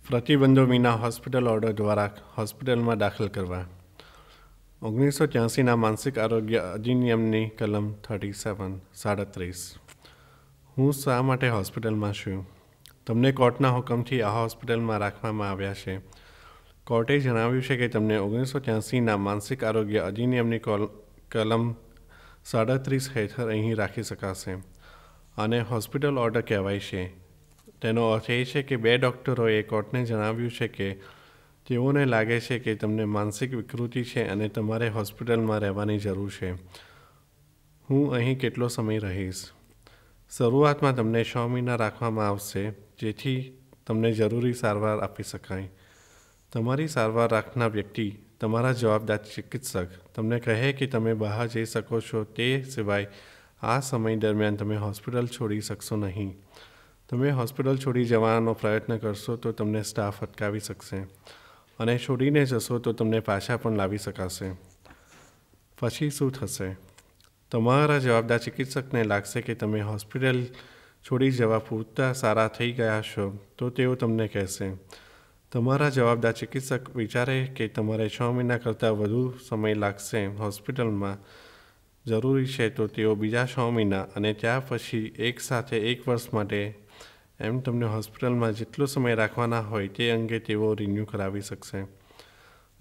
પ્રતિબંધો વિના hospital order દ્વારા હોસ્પિટલમાં દાખલ કરવા. 1983ના માનસિક આરોગ્ય અધિનિયમની કલમ 37 હું શા માટે હોસ્પિટલમાં છું? તમને કોર્ટના હુકમથી આ હોસ્પિટલમાં રાખવામાં આવ્યા છે. કોર્ટે જણાવ્યું છે કે તમને 1983ના માનસિક આરોગ્ય અધિનિયમની કલમ 37 હેઠળ અહીં રાખી શકાશે. આને હોસ્પિટલ ઓર્ડર કહેવાય છે. તેનો અર્થ એ છે કે 2 ડૉક્ટરોએ કોર્ટને જણાવ્યું છે કે તેઓને લાગે છે કે તમને માનસિક વિકૃતિ છે અને તમારે હોસ્પિટલમાં રહેવાની જરૂર છે. હું અહીં કેટલો સમય રહીશ? શરૂઆતમાં તમને 6 મહિના રાખવામાં આવશે જેથી તમને જરૂરી સારવાર આપી શકાય. તમારી સારવાર રાખનાર વ્યક્તિ, તમારા જવાબદાર ચિકિત્સક, તમને કહે કે તમે બહાર જઈ શકો છો. તે સિવાય આ સમય દરમિયાન તમે હોસ્પિટલ છોડી શકશો નહીં. તમે હોસ્પિટલ છોડી જવાનો પ્રયત્ન કરશો તો તમને સ્ટાફ અટકાવી શકશે અને છોડીને જશો તો તમને પાછા પણ લાવી શકાશે. પછી શું થશે? તમારા જવાબદાર ચિકિત્સકને લાગશે કે તમે હોસ્પિટલ છોડી જવા પૂરતા સારા થઈ ગયા છો તો તેઓ તમને કહેશે. તમારા જવાબદાર ચિકિત્સક વિચારે કે તમારે 6 મહિના કરતાં વધુ સમય લાગશે હોસ્પિટલમાં જરૂરી છે તો તેઓ બીજા 6 મહિના અને ત્યાર પછી એકસાથે 1 વર્ષ માટે એમ તમને હોસ્પિટલમાં જેટલો સમય રાખવાના હોય તે અંગે તેઓ રિન્યૂ કરાવી શકશે.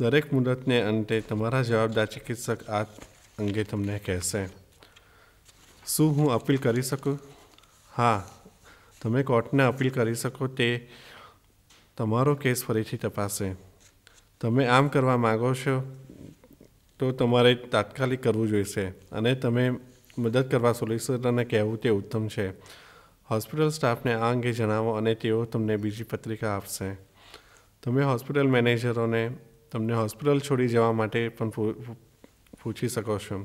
દરેક મુદતને અંતે તમારા જવાબદાર ચિકિત્સક આ અંગે તમને કહેશે. શું હું અપીલ કરી શકું? હા, તમે કોર્ટને અપીલ કરી શકો. તે તમારો કેસ ફરીથી તપાસે. તમે આમ કરવા માગો છો તો તમારે તાત્કાલિક કરવું જોઈશે અને તમે મદદ કરવા સોલિસિટરને કહેવું તે ઉત્તમ છે. હોસ્પિટલ સ્ટાફને આ અંગે જણાવો અને તેઓ તમને બીજી પત્રિકા આપશે. તમે હોસ્પિટલ મેનેજરોને તમને હોસ્પિટલ છોડી જવા માટે પણ પૂછી શકો છો.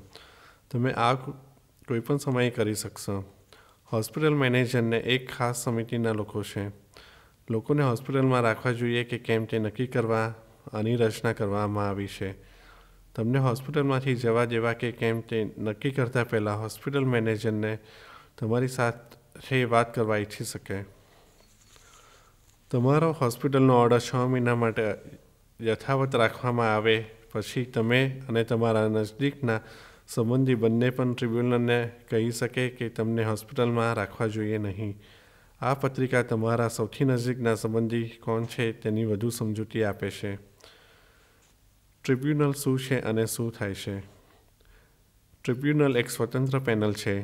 તમે આ કોઈપણ સમયે કરી શકશો. હોસ્પિટલ મેનેજરને એક ખાસ સમિતિના લોકો છે. લોકોને હોસ્પિટલમાં રાખવા જોઈએ કે કેમ તે નક્કી કરવા આની રચના કરવામાં આવી છે. તમને હોસ્પિટલમાંથી જવા દેવા કે કેમ તે નક્કી કરતા પહેલાં હોસ્પિટલ મેનેજરને તમારી સાથે વાત કરવા ઈચ્છી શકે. તમારો હોસ્પિટલનો ઓર્ડર 6 મહિના માટે યથાવત રાખવામાં આવે પછી તમે અને તમારા નજદીકના સંબંધી બંને પણ ટ્રિબ્યુનલને કહી શકે કે તમને હોસ્પિટલમાં રાખવા જોઈએ નહીં. આ પત્રિકા તમારા સૌથી નજીકના સંબંધી કોણ છે તેની વધુ સમજૂતી આપે છે. ટ્રિબ્યુનલ શું છે અને શું થાય છે? ટ્રિબ્યુનલ એક સ્વતંત્ર પેનલ છે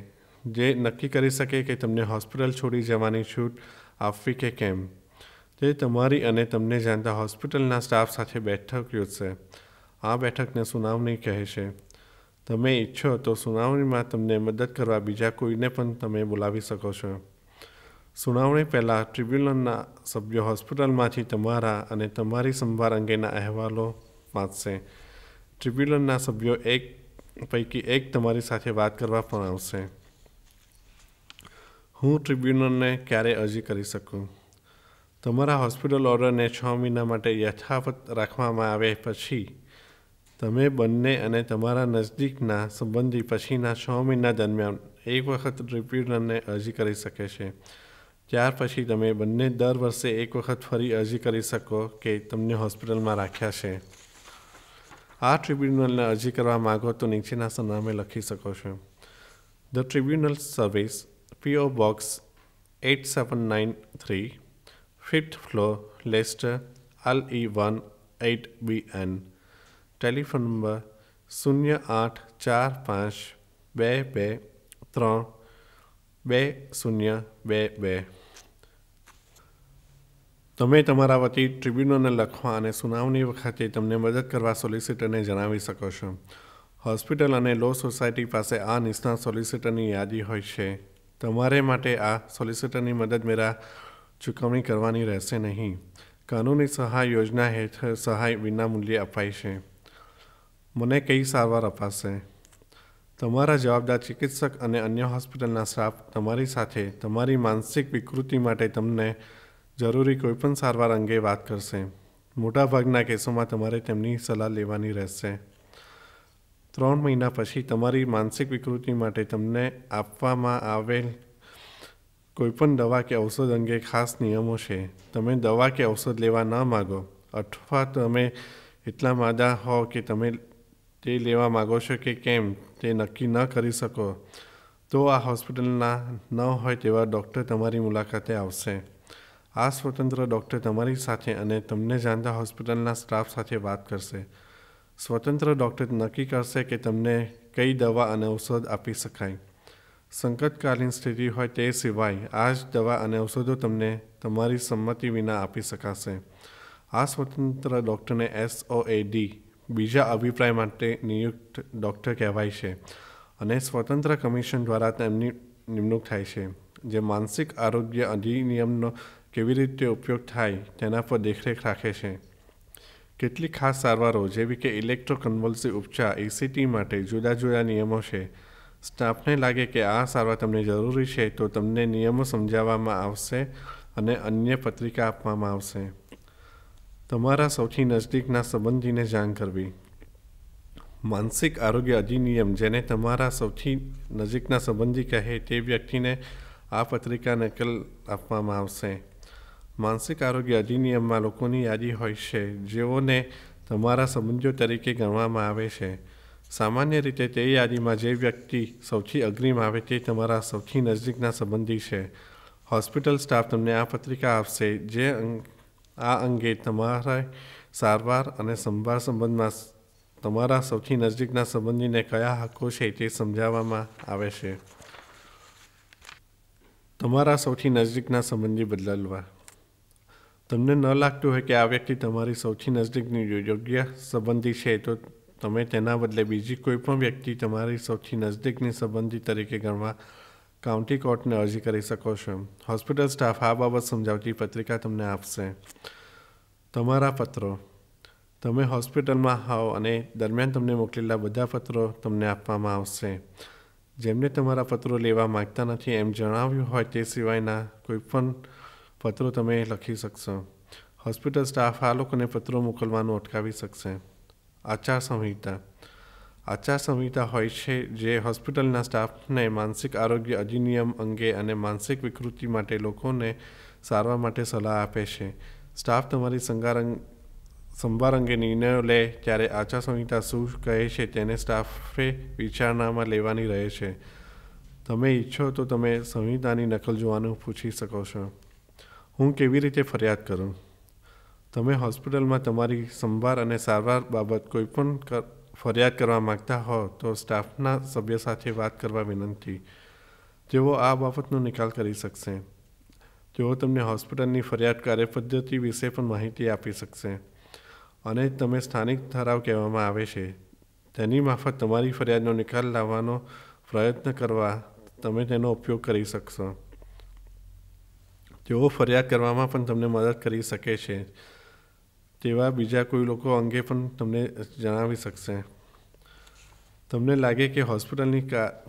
જે નક્કી કરી શકે કે તમને હોસ્પિટલ છોડી જવાની છૂટ આપવી કે કેમ. તે તમારી અને તમને જાણતા હોસ્પિટલના સ્ટાફ સાથે બેઠક યોજશે. આ બેઠકને સુનાવણી કહે છે. તમે ઈચ્છો તો સુનાવણીમાં તમને મદદ કરવા બીજા કોઈને પણ તમે બોલાવી શકો છો. સુનાવણી પહેલાં ટ્રિબ્યુનલના સભ્યો હોસ્પિટલમાંથી તમારા અને તમારી સંભાળ અંગેના અહેવાલો વાંચશે. ટ્રિબ્યુનલના સભ્યો પૈકી એક તમારી સાથે વાત કરવા પણ આવશે. હું ટ્રિબ્યુનલને ક્યારે અરજી કરી શકું? તમારા હોસ્પિટલ ઓર્ડરને 6 મહિના માટે યથાવત રાખવામાં આવે પછી તમે બંને અને તમારા નજદીકના સંબંધી પછીના 6 મહિના દરમિયાન એક વખત ટ્રિબ્યુનલને અરજી કરી શકે છે. ત્યાર પછી તમે બંને દર વર્ષે એક વખત ફરી અરજી કરી શકો કે તમને હોસ્પિટલમાં રાખ્યા છે. આ ટ્રિબ્યુનલને અરજી કરવા માગો તો નીચેના સરનામે લખી શકો છો. The tribunal service, P.O. Box 8793, 5th floor, Leicester, LE1 8BN. Telephone number 084522322022. તમે તમારા વતી ટ્રિબ્યુનલને લખવા અને સુનાવણી વખતે તમને મદદ કરવા સોલિસિટરને જણાવી શકો છો. હોસ્પિટલ અને લો સોસાયટી પાસે આ નિષ્ણાત સોલિસિટરની યાદી હોય છે. તમારે માટે આ સોલિસિટરની મદદ મેળા ચૂકવણી કરવાની રહેશે નહીં. કાનૂની સહાય યોજના હેઠળ સહાય વિનામૂલ્યે અપાય છે. મને કઈ સારવાર અપાશે? તમારા જવાબદાર ચિકિત્સક અને અન્ય હોસ્પિટલના સ્ટાફ તમારી સાથે તમારી માનસિક વિકૃતિ માટે તમને જરૂરી કોઈપણ સારવાર અંગે વાત કરશે. મોટાભાગના કેસોમાં તમારે તેમની સલાહ લેવાની રહેશે. 3 મહિના પછી તમારી માનસિક વિકૃતિ માટે તમને આપવામાં આવેલ કોઈપણ દવા કે ઔષધ અંગે ખાસ નિયમો છે. તમે દવા કે ઔષધ લેવા ન માગો અથવા તમે એટલા માદા હો કે તમે તે લેવા માગો છો કે કેમ તે નક્કી ન કરી શકો તો આ હોસ્પિટલના ન હોય તેવા ડૉક્ટર તમારી મુલાકાતે આવશે. આ સ્વતંત્ર ડૉક્ટર તમારી સાથે અને તમને જાણતા હોસ્પિટલના સ્ટાફ સાથે વાત કરશે. સ્વતંત્ર ડૉક્ટર નક્કી કરશે કે તમને કઈ દવા અને ઔષધ આપી શકાય. સંકટકાલીન સ્થિતિ હોય તે સિવાય આ જ દવા અને ઔષધો તમને તમારી સંમતિ વિના આપી શકાશે. આ સ્વતંત્ર ડૉક્ટરને SOAD બીજા અભિપ્રાય માટે નિયુક્ત ડૉક્ટર કહેવાય છે અને સ્વતંત્ર કમિશન દ્વારા તેમની નિમણૂક થાય છે, જે માનસિક આરોગ્ય અધિનિયમનો કેવી રીતે ઉપયોગ થાય તેના પર દેખરેખ રાખે છે. કેટલીક ખાસ સારવારો જેવી કે ઇલેક્ટ્રોકન્વલ્સિવ ઉપચાર ECT માટે જુદા જુદા નિયમો છે. સ્ટાફને લાગે કે આ સારવાર તમને જરૂરી છે તો તમને નિયમો સમજાવવામાં આવશે અને અન્ય પત્રિકા આપવામાં આવશે. તમારા સૌથી નજદીકના સંબંધીને જાણ કરવી. માનસિક આરોગ્ય અધિનિયમ, જેને તમારા સૌથી નજીકના સંબંધી કહે તે વ્યક્તિને આ પત્રિકા નકલ આપવામાં આવશે. માનસિક આરોગ્ય અધિનિયમમાં લોકોની યાદી હોય છે જેઓને તમારા સંબંધીઓ તરીકે ગણવામાં આવે છે. સામાન્ય રીતે તે યાદીમાં જે વ્યક્તિ સૌથી અગ્રીમ આવે તે તમારા સૌથી નજીકના સંબંધી છે. હોસ્પિટલ સ્ટાફ તમને આ પત્રિકા આપશે જે આ અંગે તમારા સારવાર અને સંભાળ સંબંધમાં તમારા સૌથી નજીકના સંબંધીને કયા હક્કો છે તે સમજાવવામાં આવે છે. તમારા સૌથી નજીકના સંબંધી બદલવા. તમને ન લાગતું હોય કે આ વ્યક્તિ તમારી સૌથી નજીકની યોગ્ય સંબંધી છે તો તમે તેના બદલે બીજી કોઈ પણ વ્યક્તિ તમારી સૌથી નજીકની સંબંધી તરીકે ગણવા કાઉન્ટી કોર્ટને અરજી કરી શકો છો. હોસ્પિટલ સ્ટાફ આ બાબત સમજાવતી પત્રિકા તમને આપશે. તમારા પત્રો. તમે હોસ્પિટલમાં હોવ અને દરમિયાન તમને મોકલેલા બધા પત્રો તમને આપવામાં આવશે. જેમને તમારા પત્રો લેવા માગતા નથી એમ જણાવ્યું હોય તે સિવાયના કોઈપણ પત્રો તમે લખી શકશો. હોસ્પિટલ સ્ટાફ આ લોકોને પત્રો મોકલવાનું અટકાવી શકશે. આચાર સંહિતા. આચાર સંહિતા હોય છે જે હોસ્પિટલના સ્ટાફને માનસિક આરોગ્ય અધિનિયમ અંગે અને માનસિક વિકૃતિ માટે લોકોને સારવાર માટે સલાહ આપે છે. સ્ટાફ તમારી સંભાળ અંગે નિર્ણયો લે ત્યારે આચાર સંહિતા શું કહે છે તેને સ્ટાફે વિચારણામાં લેવાની રહે છે. તમે ઈચ્છો તો તમે સંહિતાની નકલ જોવાનું પૂછી શકો છો. હું કેવી રીતે ફરિયાદ કરું? તમે હોસ્પિટલમાં તમારી સંભાળ અને સારવાર બાબત કોઈપણ ફરિયાદ કરવા માગતા હો તો સ્ટાફના સભ્ય સાથે વાત કરવા વિનંતી. તેઓ આ બાબતનો નિકાલ કરી શકશે. તેઓ તમને હોસ્પિટલની ફરિયાદ કાર્યપદ્ધતિ વિશે પણ માહિતી આપી શકશે અને તમે સ્થાનિક ઠરાવ કહેવામાં આવે છે તેની મારફત તમારી ફરિયાદનો નિકાલ લાવવાનો પ્રયત્ન કરવા તમે તેનો ઉપયોગ કરી શકશો. તેઓ ફરિયાદ કરવામાં પણ તમને મદદ કરી શકે છે તેવા બીજા કોઈ લોકો અંગે પણ તમને જણાવી શકશે. તમને લાગે કે હોસ્પિટલની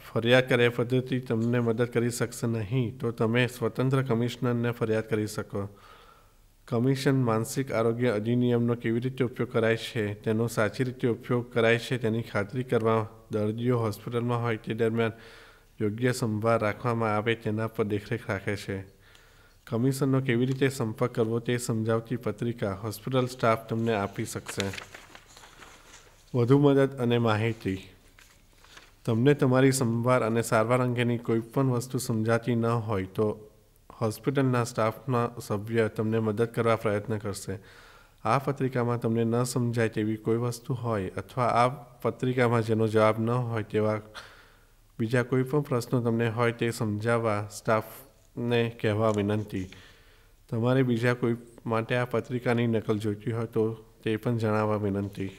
ફરિયાદ કાર્યપદ્ધતિ તમને મદદ કરી શકશે નહીં તો તમે સ્વતંત્ર કમિશનરને ફરિયાદ કરી શકો. કમિશન માનસિક આરોગ્ય અધિનિયમનો કેવી રીતે ઉપયોગ કરાય છે તેનો સાચી રીતે ઉપયોગ કરાય છે તેની ખાતરી કરવા દર્દીઓ હોસ્પિટલમાં હોય તે દરમિયાન યોગ્ય સંભાળ રાખવામાં આવે તેના પર દેખરેખ રાખે છે. કમિશનનો કેવી રીતે સંપર્ક કરવો તે સમજાવતી પત્રિકા હોસ્પિટલ સ્ટાફ તમને આપી શકશે. વધુ મદદ અને માહિતી. તમને તમારી સંભાળ અને સારવાર અંગેની કોઈપણ વસ્તુ સમજાતી ન હોય તો હોસ્પિટલના સ્ટાફના સભ્ય તમને મદદ કરવા પ્રયત્ન કરશે. આ પત્રિકામાં તમને ન સમજાય તેવી કોઈ વસ્તુ હોય અથવા આ પત્રિકામાં જેનો જવાબ ન હોય તેવા બીજા કોઈ પણ પ્રશ્નો તમને હોય તે સમજાવવા સ્ટાફને કહેવા વિનંતી. તમારે બીજા કોઈ માટે આ પત્રિકાની નકલ જોઈતી હોય તો તે પણ જણાવવા વિનંતી.